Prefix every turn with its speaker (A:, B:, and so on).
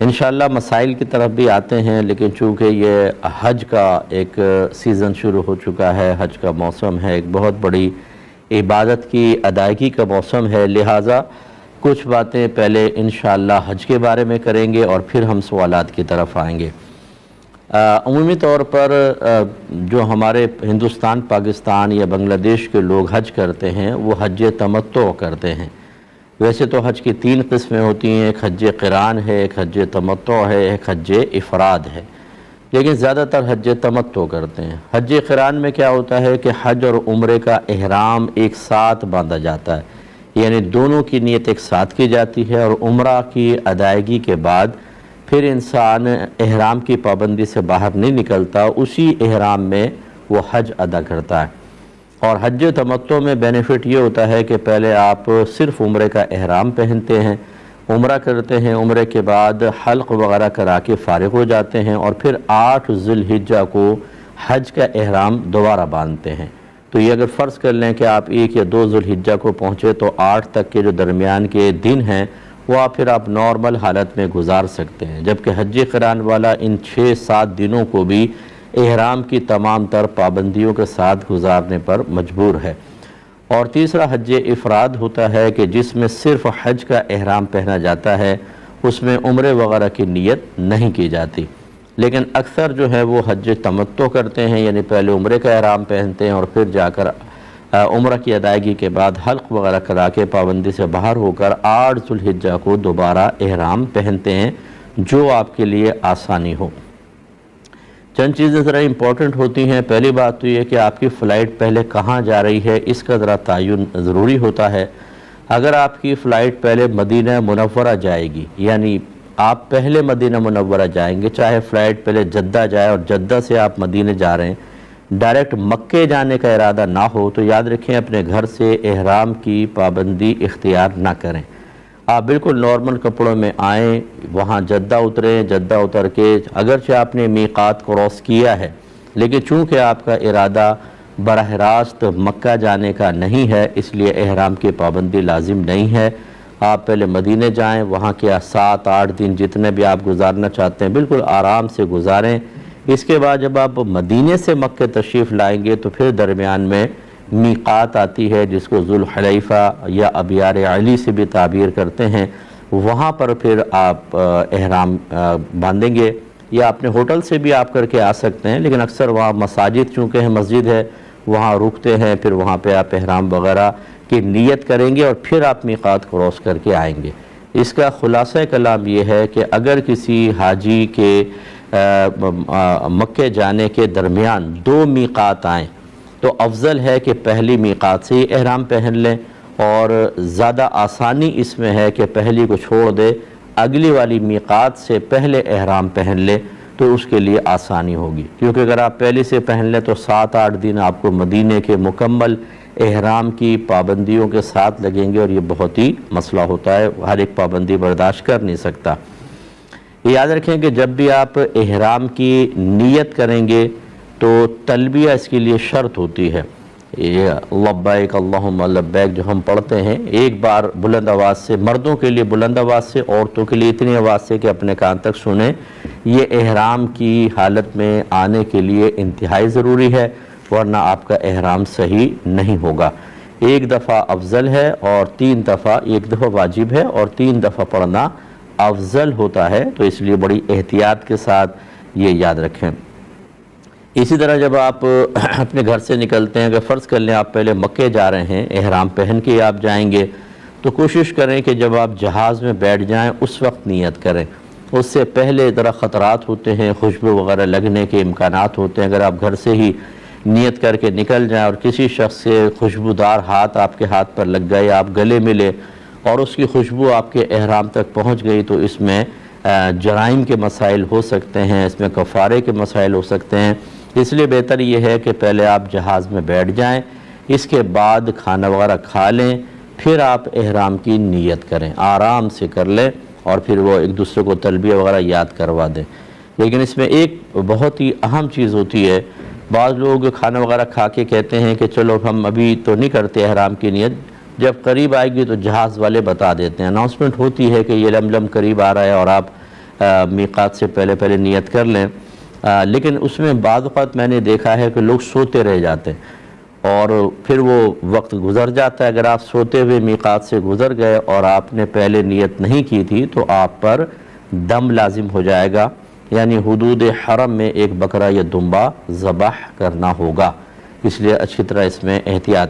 A: انشاءاللہ مسائل کی طرف بھی آتے ہیں، لیکن چونکہ یہ حج کا ایک سیزن شروع ہو چکا ہے، حج کا موسم ہے، ایک بہت بڑی عبادت کی ادائیگی کا موسم ہے، لہٰذا کچھ باتیں پہلے انشاءاللہ حج کے بارے میں کریں گے اور پھر ہم سوالات کی طرف آئیں گے۔ عمومی طور پر جو ہمارے ہندوستان، پاکستان یا بنگلہ دیش کے لوگ حج کرتے ہیں وہ حج تمتع کرتے ہیں۔ ویسے تو حج کی 3 قسمیں ہوتی ہیں، ایک حج قران ہے، ایک حج تمتع ہے، ایک حج افراد ہے، لیکن زیادہ تر حج تمتع کرتے ہیں۔ حج قران میں کیا ہوتا ہے کہ حج اور عمرے کا احرام ایک ساتھ باندھا جاتا ہے، یعنی دونوں کی نیت ایک ساتھ کی جاتی ہے، اور عمرہ کی ادائیگی کے بعد پھر انسان احرام کی پابندی سے باہر نہیں نکلتا، اسی احرام میں وہ حج ادا کرتا ہے۔ اور حج تمتع میں بینیفٹ یہ ہوتا ہے کہ پہلے آپ صرف عمرے کا احرام پہنتے ہیں، عمرہ کرتے ہیں، عمرے کے بعد حلق وغیرہ کرا کے فارغ ہو جاتے ہیں، اور پھر 8 ذی الحجہ کو حج کا احرام دوبارہ باندھتے ہیں۔ تو یہ اگر فرض کر لیں کہ آپ 1 یا 2 ذی الحجہ کو پہنچے تو 8 تک کے جو درمیان کے دن ہیں وہ پھر آپ نارمل حالت میں گزار سکتے ہیں، جبکہ حج قران والا ان 6-7 دنوں کو بھی احرام کی تمام تر پابندیوں کے ساتھ گزارنے پر مجبور ہے۔ اور تیسرا حج افراد ہوتا ہے کہ جس میں صرف حج کا احرام پہنا جاتا ہے، اس میں عمرے وغیرہ کی نیت نہیں کی جاتی، لیکن اکثر جو ہے وہ حج تمتع کرتے ہیں، یعنی پہلے عمرے کا احرام پہنتے ہیں اور پھر جا کر عمرہ کی ادائیگی کے بعد حلق وغیرہ کرا کے پابندی سے باہر ہو کر 8 ذی الحجہ کو دوبارہ احرام پہنتے ہیں، جو آپ کے لیے آسانی ہو۔ چند چیزیں ذرا امپورٹنٹ ہوتی ہیں۔ پہلی بات تو یہ کہ آپ کی فلائٹ پہلے کہاں جا رہی ہے، اس کا ذرا تعین ضروری ہوتا ہے۔ اگر آپ کی فلائٹ پہلے مدینہ منورہ جائے گی، یعنی آپ پہلے مدینہ منورہ جائیں گے، چاہے فلائٹ پہلے جدہ جائے اور جدہ سے آپ مدینہ جا رہے ہیں، ڈائریکٹ مکے جانے کا ارادہ نہ ہو تو یاد رکھیں اپنے گھر سے احرام کی پابندی اختیار نہ کریں۔ آپ بالکل نارمل کپڑوں میں آئیں، وہاں جدہ اتریں، جدہ اتر کے اگرچہ آپ نے میقات کراس کیا ہے، لیکن چونکہ آپ کا ارادہ براہ راست مکہ جانے کا نہیں ہے، اس لیے احرام کی پابندی لازم نہیں ہے۔ آپ پہلے مدینہ جائیں، وہاں کے 7-8 دن جتنے بھی آپ گزارنا چاہتے ہیں بالکل آرام سے گزاریں۔ اس کے بعد جب آپ مدینہ سے مکہ تشریف لائیں گے تو پھر درمیان میں میقات آتی ہے، جس کو ذوالحلیفہ یا ابیار علی سے بھی تعبیر کرتے ہیں، وہاں پر پھر آپ احرام باندھیں گے، یا اپنے ہوٹل سے بھی آپ کر کے آ سکتے ہیں، لیکن اکثر وہاں مساجد چونکہ ہے، مسجد ہے، وہاں رکتے ہیں، پھر وہاں پہ آپ احرام وغیرہ کی نیت کریں گے اور پھر آپ میقات کراس کر کے آئیں گے۔ اس کا خلاصہ کلام یہ ہے کہ اگر کسی حاجی کے مکے جانے کے درمیان 2 میقات آئیں تو افضل ہے کہ پہلی میقات سے ہی احرام پہن لیں، اور زیادہ آسانی اس میں ہے کہ پہلی کو چھوڑ دے، اگلی والی میقات سے پہلے احرام پہن لے تو اس کے لیے آسانی ہوگی، کیونکہ اگر آپ پہلے سے پہن لیں تو 7-8 دن آپ کو مدینے کے مکمل احرام کی پابندیوں کے ساتھ لگیں گے، اور یہ بہت ہی مسئلہ ہوتا ہے، ہر ایک پابندی برداشت کر نہیں سکتا۔ یاد رکھیں کہ جب بھی آپ احرام کی نیت کریں گے تو تلبیہ اس کے لیے شرط ہوتی ہے، یہ لبیک اللہم لبیک جو ہم پڑھتے ہیں، ایک بار بلند آواز سے، مردوں کے لیے بلند آواز سے، عورتوں کے لیے اتنی آواز سے کہ اپنے کان تک سنیں، یہ احرام کی حالت میں آنے کے لیے انتہائی ضروری ہے، ورنہ آپ کا احرام صحیح نہیں ہوگا۔ 1 دفعہ افضل ہے، اور 3 دفعہ، 1 دفعہ واجب ہے اور 3 دفعہ پڑھنا افضل ہوتا ہے، تو اس لیے بڑی احتیاط کے ساتھ یہ یاد رکھیں۔ اسی طرح جب آپ اپنے گھر سے نکلتے ہیں، کہ فرض کر لیں آپ پہلے مکے جا رہے ہیں، احرام پہن کے آپ جائیں گے، تو کوشش کریں کہ جب آپ جہاز میں بیٹھ جائیں اس وقت نیت کریں۔ اس سے پہلے ذرا خطرات ہوتے ہیں، خوشبو وغیرہ لگنے کے امکانات ہوتے ہیں، اگر آپ گھر سے ہی نیت کر کے نکل جائیں اور کسی شخص سے خوشبودار ہاتھ آپ کے ہاتھ پر لگ گئے، آپ گلے ملے اور اس کی خوشبو آپ کے احرام تک پہنچ گئی، تو اس میں جرائم کے مسائل ہو سکتے ہیں، اس میں کفارے کے مسائل ہو سکتے ہیں۔ اس لیے بہتر یہ ہے کہ پہلے آپ جہاز میں بیٹھ جائیں، اس کے بعد کھانا وغیرہ کھا لیں، پھر آپ احرام کی نیت کریں، آرام سے کر لیں، اور پھر وہ ایک دوسرے کو تلبیہ وغیرہ یاد کروا دیں۔ لیکن اس میں ایک بہت ہی اہم چیز ہوتی ہے، بعض لوگ کھانا وغیرہ کھا کے کہتے ہیں کہ چلو ہم ابھی تو نہیں کرتے احرام کی نیت، جب قریب آئے گی تو جہاز والے بتا دیتے ہیں، اناؤنسمنٹ ہوتی ہے کہ یہ لملم قریب آ رہا ہے اور آپ میقات سے پہلے نیت کر لیں، لیکن اس میں بعض اوقات میں نے دیکھا ہے کہ لوگ سوتے رہ جاتے ہیں اور پھر وہ وقت گزر جاتا ہے۔ اگر آپ سوتے ہوئے میقات سے گزر گئے اور آپ نے پہلے نیت نہیں کی تھی تو آپ پر دم لازم ہو جائے گا، یعنی حدود حرم میں ایک بکرا یا دمبا ذبح کرنا ہوگا، اس لیے اچھی طرح اس میں احتیاط